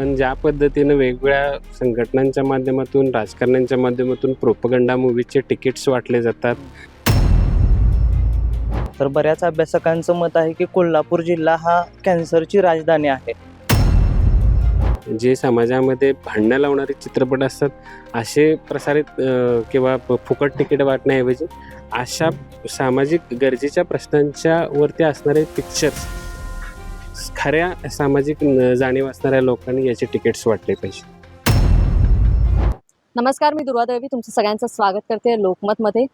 पण ज्या पद्धतीनं वेगवेगळ्या संघटनांच्या माध्यमातून, राजकारण्यांच्या माध्यमातून प्रोपगंडा मूव्हीचे तिकीट्स वाटले जातात. तर बऱ्याच अभ्यासकांचं मत आहे की कोल्हापूर जिल्हा हा कॅन्सरची राजधानी आहे. जे समाजामध्ये भांडणं लावणारे चित्रपट असतात, असे प्रसारित किंवा फुकट तिकीट वाटण्याऐवजी अशा सामाजिक गरजेच्या प्रश्नांच्या वरती असणारे पिक्चर्स खऱ्या सामाजिक जाणीव असणाऱ्या लोकांनी याचे तिकीट्स वाटले पाहिजे. नमस्कार, मी दुर्वा देवी तुमचं सगळ्यांचं स्वागत करते लोकमतमध्ये.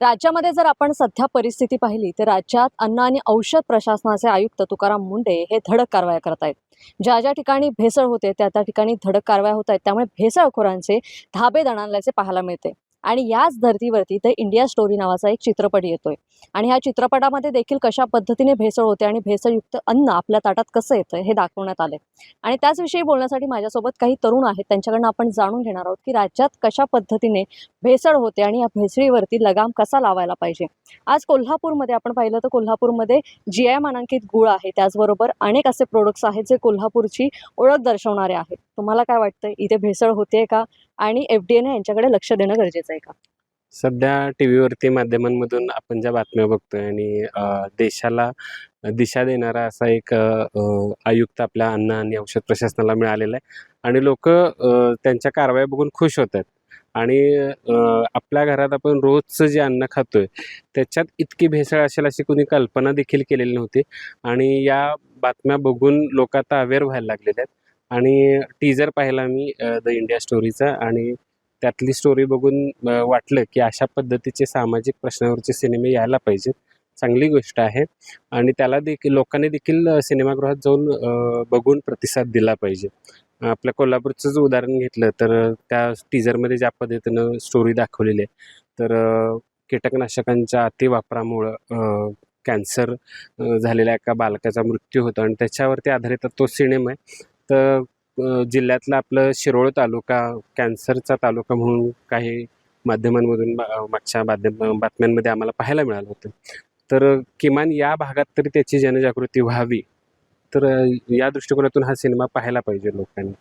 राज्यामध्ये जर आपण सध्या परिस्थिती पाहिली तर राज्यात अन्न आणि औषध प्रशासनाचे आयुक्त तुकाराम मुंढे हे धडक कारवाया करत आहेत. ज्या ज्या ठिकाणी भेसळ होते त्या त्या ठिकाणी धडक कारवाया होत आहेत. त्यामुळे भेसळखोरांचे धाबे दणाणल्याचे पाहायला मिळते. आणि याच धर्तीवरती द इंडिया स्टोरी नावाचा एक चित्रपट येतोय आणि ह्या चित्रपटामध्ये देखील कशा पद्धतीने भेसळ होते आणि भेसळयुक्त अन्न आपल्या ताटात कसं येतं हे दाखवण्यात आले. आणि त्याचविषयी बोलण्यासाठी माझ्यासोबत काही तरुण आहेत. त्यांच्याकडनं आपण जाणून घेणार आहोत की राज्यात कशा पद्धतीने भेसळ होते आणि या भेसळीवरती लगाम कसा लावायला पाहिजे. आज कोल्हापूरमध्ये आपण पाहिलं तर कोल्हापूरमध्ये GI मानांकित गूळ आहे. त्याचबरोबर अनेक असे प्रोडक्ट्स आहेत जे कोल्हापूरची ओळख दर्शवणारे आहेत. तुम्हाला काय वाटतं, इथे भेसळ होते का आणि FDAने यांच्याकडे लक्ष देणं गरजेचं आहे का? सध्या टीव्हीवरती माध्यमांमधून आपण ज्या बातम्या बघतोय आणि देशाला दिशा देणारा असा एक आयुक्त आपल्या अन्न आणि औषध प्रशासनाला मिळालेला आहे आणि लोक त्यांच्या कारवाया बघून खुश होत आहेत. आणि आपल्या घरात आपण रोजचं जे अन्न खातोय त्याच्यात इतकी भेसळ असेल अशी कोणी कल्पना देखील केलेली नव्हती. आणि या बातम्या बघून लोक आता अवेअर व्हायला लागलेले आहेत. आणि टीजर पाहिला मी द इंडिया स्टोरीचा आणि त्यातली स्टोरी बघून वाटलं की अशा पद्धतीचे सामाजिक प्रश्नावरचे सिनेमे यायला पाहिजेत. चांगली गोष्ट आहे आणि त्याला देखील लोकांनी देखील सिनेमागृहात जाऊन बघून प्रतिसाद दिला पाहिजे. आपल्या कोल्हापूरचं जर उदाहरण घेतलं तर त्या टीजरमध्ये ज्या पद्धतीनं स्टोरी दाखवलेली आहे तर कीटकनाशकांच्या अतिवापरामुळं कॅन्सर झालेल्या एका बालकाचा मृत्यू होतो आणि त्याच्यावरती आधारित तो सिनेमा आहे. तर जिल्ह्यातला आपलं शिरोळ तालुका कॅन्सरचा तालुका म्हणून काही माध्यमांमधून मागच्या बातम्यांमध्ये आम्हाला पाहायला मिळालं होतं. तर किमान या भागात तरी त्याची जनजागृती व्हावी, तर या दृष्टिकोनातून हा सिनेमा पाहायला पाहिजे लोकांनी.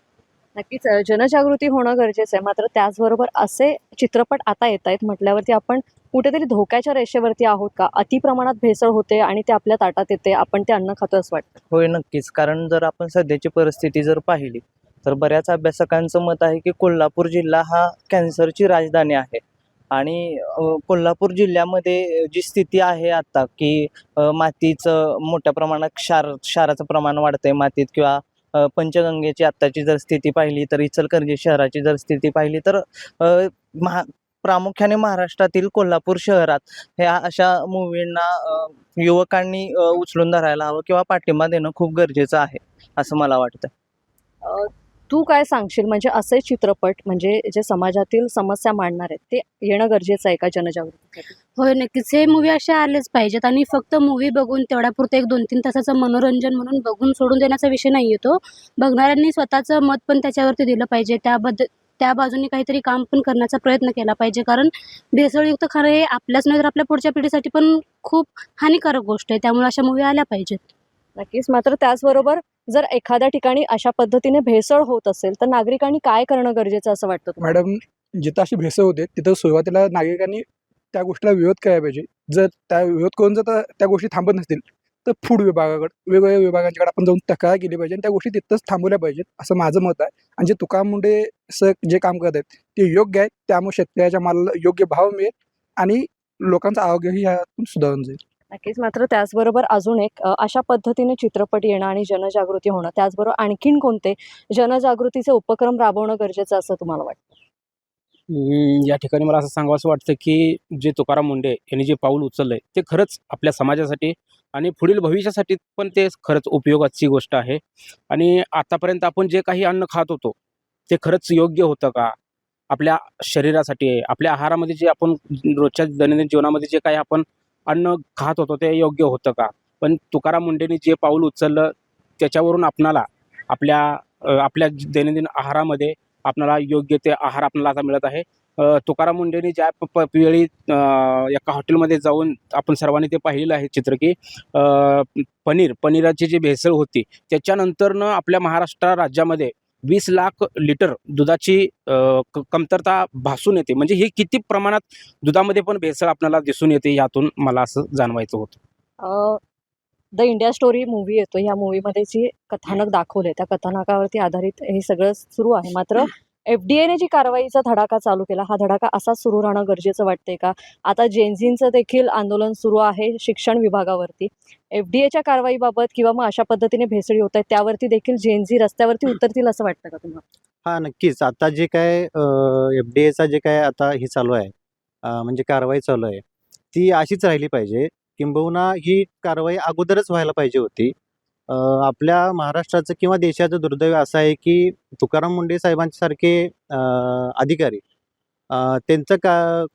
नक्कीच जनजागृती होणं गरजेचं आहे. मात्र त्याचबरोबर असे चित्रपट आता येत आहेत म्हटल्यावरती आपण कुठेतरी धोक्याच्या रेषेवरती आहोत का? अति प्रमाणात भेसळ होते आणि ते आपल्या ताटात येते, आपण ते अन्न खातो असं वाटतं? होय, नक्कीच. कारण जर आपण सध्याची परिस्थिती जर पाहिली तर बऱ्याच अभ्यासकांचं मत आहे की कोल्हापूर जिल्हा हा कॅन्सरची राजधानी आहे. आणि कोल्हापूर जिल्ह्यामध्ये जी स्थिती आहे आता की मातीचं मोठ्या प्रमाणात क्षाराचं प्रमाण वाढतंय मातीत, किंवा पंचगंगेची आत्ताची जर स्थिती पाहिली तर इचलकरंजी शहराची जर स्थिती पाहिली तर प्रामुख्याने महाराष्ट्रातील कोल्हापूर शहरात ह्या अशा मूव्हींना युवकांनी उचलून धरायला हवं किंवा पाठिंबा देणं खूप गरजेचं आहे असं मला वाटतं. तू काय सांगशील, म्हणजे असे चित्रपट म्हणजे जे समाजातील समस्या मांडणार आहेत ते येणं गरजेचं आहे का जनजागृतीसाठी? होय, नक्कीच. हे मूवी असे आलेच पाहिजेत आणि फक्त मूवी बघून तेवढ्यापुरतं 1-2-3 तासाचं मनोरंजन म्हणून बघून सोडून देण्याचा विषय नाही आहे तो. बघणाऱ्यांनी स्वतःचं मत पण त्याच्यावरती दिलं पाहिजे. त्या बाजूने काहीतरी काम पण करण्याचा प्रयत्न केला पाहिजे. कारण भेसळयुक्त खाणं हे आपल्याच नाही तर आपल्या पुढच्या पिढीसाठी पण खूप हानिकारक गोष्ट आहे. त्यामुळे अशा मूवी आल्या पाहिजेत. नक्कीच. मात्र त्याचबरोबर जर एखाद्या ठिकाणी अशा पद्धतीने भेसळ होत असेल तर नागरिकांनी काय करणं गरजेचं असं वाटतं तुम्हाला? मॅडम, जिथं अशी भेसळ होते तिथं सुरुवातीला नागरिकांनी त्या गोष्टीला विरोध करायला पाहिजे. जर त्या विरोध करून जर त्या गोष्टी थांबत नसतील तर फूड विभागाकडे, वेगवेगळ्या विभागांच्याकडे आपण जाऊन तक्रार केली पाहिजे आणि त्या गोष्टी तिथंच थांबवल्या पाहिजेत असं माझं मत आहे. आणि जे तुकाराम मुंढे सर जे काम करत आहेत ते योग्य आहे. त्यामुळे शेतकऱ्याच्या मालाला योग्य भाव मिळेल आणि लोकांचं आरोग्यही ह्यातून सुधारून जाईल. नक्कीच. मात्र त्याचबरोबर अजून एक अशा पद्धतीने चित्रपट येणं आणि जनजागृती होणं, त्याचबरोबर आणखीन कोणते जनजागृतीचे उपक्रम राबवणं गरजेचं असं तुम्हाला वाटतं? या ठिकाणी मला असं सांगावंसं वाटतं की जे तुकाराम मुंढे यांनी जे पाऊल उचललंय ते खरंच आपल्या समाजासाठी आणि पुढील भविष्यासाठी पण ते खरंच उपयोगाची गोष्ट आहे. आणि आतापर्यंत आपण जे काही अन्न खात होतो ते खरंच योग्य होतं का आपल्या शरीरासाठी? आपल्या आहारामध्ये जे आपण रोजच्या दैनंदिन जीवनामध्ये जे काही आपण अन्न खात होतो ते योग्य होतं का? पण तुकाराम मुंढेंनी जे पाऊल उचललं त्याच्यावरून आपणाला आपल्या दैनंदिन आहारामध्ये आपल्याला योग्य ते आहार आपल्याला आता मिळत आहे. तुकाराम मुंढेंनी ज्या वेळी एका हॉटेलमध्ये जाऊन आपण सर्वांनी ते पाहिलेलं आहे चित्र की पनीराची जी भेसळ होती त्याच्यानंतरनं आपल्या महाराष्ट्र राज्यामध्ये 20 लाख लिटर दुधाची कमतरता भासून येते. म्हणजे हे किती प्रमाणात दुधामध्ये पण भेसळ आपल्याला दिसून येते, यातून मला असं जाणवायचं होतं. द इंडिया स्टोरी मूव्ही येतो. ह्या मूव्हीमध्ये जे कथानक दाखवले त्या कथानकावरती आधारित हे सगळं सुरू आहे. मात्र FDA ने जी कारवाईचा धडाका चालू केला, हा धडाका असाच सुरू राहणं गरजेचं वाटतंय का? आता जेनझींचं देखील आंदोलन सुरू आहे शिक्षण विभागावरती. FDAच्या कारवाईबाबत किंवा मग अशा पद्धतीने भेसळी होत आहेत त्यावरती देखील जेनझी रस्त्यावरती उतरतील असं वाटतं का तुम्हाला? हां, नक्कीच. आता जे काय FDA जे काय आता हे चालू आहे, म्हणजे कारवाई चालू आहे, ती अशीच राहिली पाहिजे. किंबहुना ही कारवाई अगोदरच व्हायला पाहिजे होती. आपल्या महाराष्ट्राचं किंवा देशाचं दुर्दैव असं आहे, की तुकाराम मुंडे साहेबांसारखे अधिकारी त्यांचं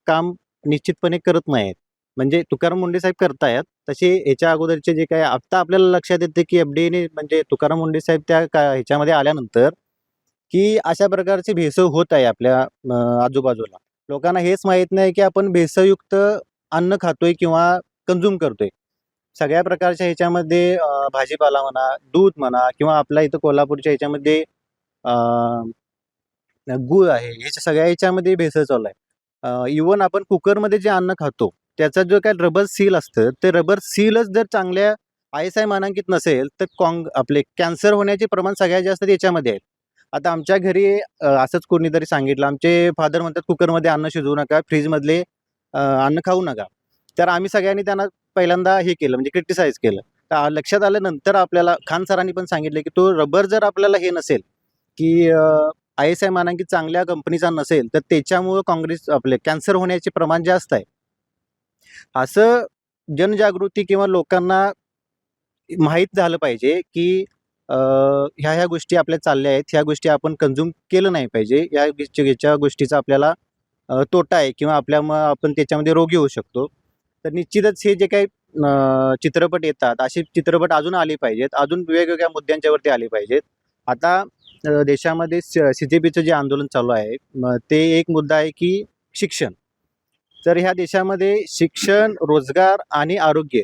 काम निश्चितपणे करत नाहीत. म्हणजे तुकाराम मुंडे साहेब करतायत. तसे ह्याच्या अगोदरचे जे काही आत्ता आपल्याला लक्षात येते, की FDAने म्हणजे तुकाराम मुंडे साहेब त्या ह्याच्यामध्ये आल्यानंतर, की अशा प्रकारची भेसळ होत आहे आपल्या आजूबाजूला. लोकांना हेच माहीत नाही, की आपण भेसळयुक्त अन्न खातोय किंवा कन्झ्युम करतोय. सगळ्या प्रकारच्या ह्याच्यामध्ये भाजीपाला म्हणा, दूध म्हणा किंवा आपल्या इथं कोल्हापूरच्या ह्याच्यामध्ये अ, गूळ आहे. ह्याच्या सगळ्या ह्याच्यामध्ये भेसळ चालू आहे. इव्हन आपण कुकरमध्ये जे अन्न खातो, त्याचा जो काही रबर सील असतं, ते रबर सीलच जर चांगल्या ISI मानांकित नसेल, तर आपले कॅन्सर होण्याचे प्रमाण सगळ्यात जास्त त्याच्यामध्ये आहे. आता आमच्या घरी असंच कोणीतरी सांगितलं, आमचे फादर म्हणतात, "कुकरमध्ये अन्न शिजवू नका, फ्रीजमधले अन्न खाऊ नका." तर आम्ही सगळ्यांनी त्यांना पहिल्यांदा हे केलं, म्हणजे क्रिटिसाइज केलं. तर लक्षात आल्यानंतर आपल्याला खान सरांनी पण सांगितलं, की तो रबर जर आपल्याला हे नसेल, की ISI मानांकित चांगल्या कंपनीचा नसेल, तर त्याच्यामुळं आपले कॅन्सर होण्याचे प्रमाण जास्त आहे. असं जनजागृती किंवा लोकांना माहीत झालं पाहिजे, की ह्या गोष्टी आपल्या चालल्या आहेत. ह्या गोष्टी आपण कन्झ्युम केलं नाही पाहिजे. ह्याच्या गोष्टीचा आपल्याला तोटा आहे किंवा आपण त्याच्यामध्ये रोगी होऊ शकतो. तर निश्चितच हे जे काही चित्रपट येतात, असे चित्रपट अजून आले पाहिजेत. अजून वेगवेगळ्या मुद्द्यांच्यावरती आले पाहिजेत. आता देशामध्ये CJPचं जे आंदोलन चालू आहे, ते एक मुद्दा आहे, की शिक्षण. तर ह्या देशामध्ये शिक्षण, रोजगार आणि आरोग्य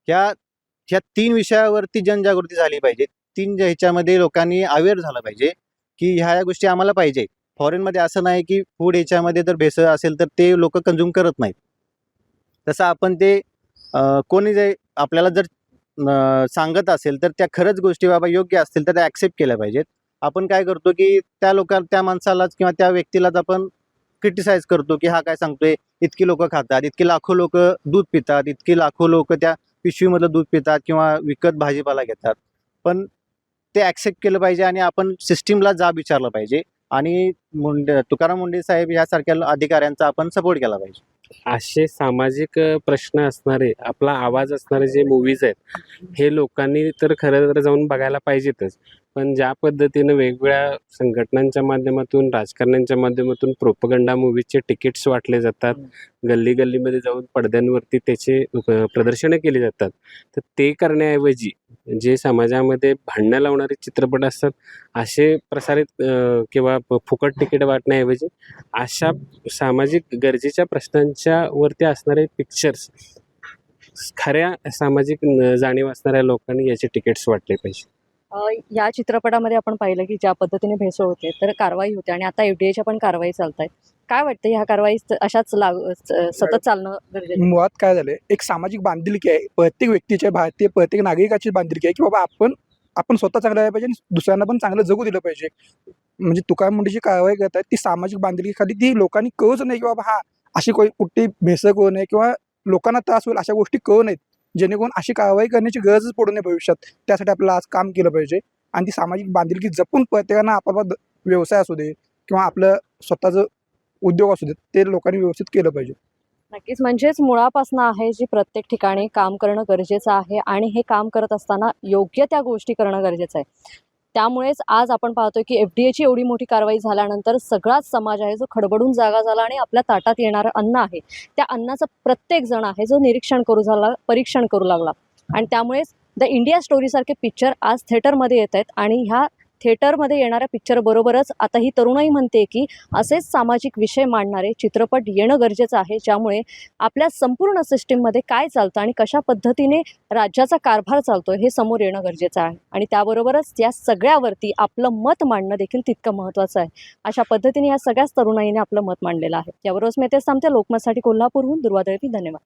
ह्या 3 विषयावरती जनजागृती झाली पाहिजे. 3 ह्याच्यामध्ये लोकांनी अवेअर झालं पाहिजे, की ह्या गोष्टी आम्हाला पाहिजे. फॉरेनमध्ये असं नाही, की फूड ह्याच्यामध्ये जर भेसळ असेल, तर ते लोकं कन्झ्युम करत नाहीत. तसं आपण ते कोणी जर आपल्याला जर सांगत असेल, तर त्या खरंच गोष्टी बाबा योग्य असतील, तर त्या ॲक्सेप्ट केल्या पाहिजेत. आपण काय करतो, की त्या माणसालाच किंवा त्या व्यक्तीलाच आपण क्रिटिसाइज करतो, की हा काय सांगतोय, इतकी लोकं खातात, इतकी लाखो लोकं दूध पितात, इतकी लाखो लोकं त्या पिशवीमधलं दूध पितात किंवा विकत भाजीपाला घेतात. पण ते ॲक्सेप्ट केलं पाहिजे आणि आपण सिस्टमला जाब विचारला पाहिजे आणि तुकाराम मुंडे साहेब यासारख्या अधिकाऱ्यांचा आपण सपोर्ट केला पाहिजे. असे सामाजिक प्रश्न असणारे, आपला आवाज असणारे जे मूव्हीज आहेत, हे लोकांनी तर खरं तर जाऊन बघायला पाहिजेतच. पण ज्या पद्धतीनं वेगवेगळ्या संघटनांच्या माध्यमातून, राजकारण्यांच्या माध्यमातून प्रोपगंडा मूव्हीजचे तिकीट्स वाटले जातात. गल्ली-गल्लीमध्ये जाऊन पडद्यांवरती त्याचे प्रदर्शनं केली जातात. तर ते करण्याऐवजी जे समाजामध्ये भांडणं लावणारे चित्रपट असतात, असे प्रसारित किंवा फुकट तिकीट वाटण्याऐवजी अशा सामाजिक गरजेच्या प्रश्नांच्या वरती असणारे पिक्चर्स खऱ्या सामाजिक जाणीव असणाऱ्या लोकांनी याचे तिकीट्स वाटले पाहिजे. या चित्रपटामध्ये आपण पाहिलं की ज्या पद्धतीने भेसळ होते तर कारवाई होते आणि आता FDAच्या पण कारवाई चालत आहेत. काय वाटतं ह्या कारवाई अशाच सतत चालणं गरजेचं आहे? मुळात काय झालंय, एक सामाजिक बांधिलकी आहे. प्रत्येक व्यक्तीच्या, भारतीय प्रत्येक नागरिकाची बांधिलकी आहे, की बाबा आपण स्वतः चांगलं राहायला पाहिजे आणि दुसऱ्यांना पण चांगलं जगू दिलं पाहिजे. म्हणजे तुकाराम मुंडे जी कारवाई करतात, ती सामाजिक बांधिलकीखाली ती लोकांनी कळूच नाही, की बाबा अशी कुठली भेसळ करू नये किंवा लोकांना त्रास होईल अशा गोष्टी कळू नयेत. जेणेकरून अशी कारवाई करण्याची गरजच पडू नये भविष्यात. त्यासाठी आपल्याला आज काम केलं पाहिजे आणि ती सामाजिक बांधिलकी जपून प्रत्येकानं आपापला व्यवसाय असू दे किंवा आपलं स्वतःचं उद्योग असू देत, ते लोकांनी व्यवस्थित केलं पाहिजे. नक्कीच, म्हणजेच मुळापासून आहे जी प्रत्येक ठिकाणी काम करणं गरजेचं आहे आणि हे काम करत असताना योग्य त्या गोष्टी करणं गरजेचं आहे. त्यामुळेच आज आपण पाहतोय की FDAची एवढी मोठी कारवाई झाल्यानंतर सगळाच समाज आहे जो खडबडून जागा झाला आणि आपल्या ताटात येणारं अन्न आहे त्या अन्नाचं प्रत्येक जण आहे जो परीक्षण करू लागला आणि त्यामुळेच द इंडिया स्टोरीसारखे पिक्चर आज थिएटरमध्ये येत आहेत आणि ह्या थिएटरमध्ये येणाऱ्या पिक्चरबरोबरच आता ही तरुणाई म्हणते की असेच सामाजिक विषय मांडणारे चित्रपट येणं गरजेचं आहे, ज्यामुळे आपल्या संपूर्ण सिस्टीममध्ये काय चालतं आणि कशा पद्धतीने राज्याचा कारभार चालतोय हे समोर येणं गरजेचं आहे. आणि त्याबरोबरच या सगळ्यावरती आपलं मत मांडणं देखील तितकं महत्त्वाचं आहे. अशा पद्धतीने या सगळ्याच तरुणाईने आपलं मत मांडलेलं आहे. यावरच मी तेच थांबते. लोकमतसाठी कोल्हापूरहून दुर्वा दळवी. धन्यवाद.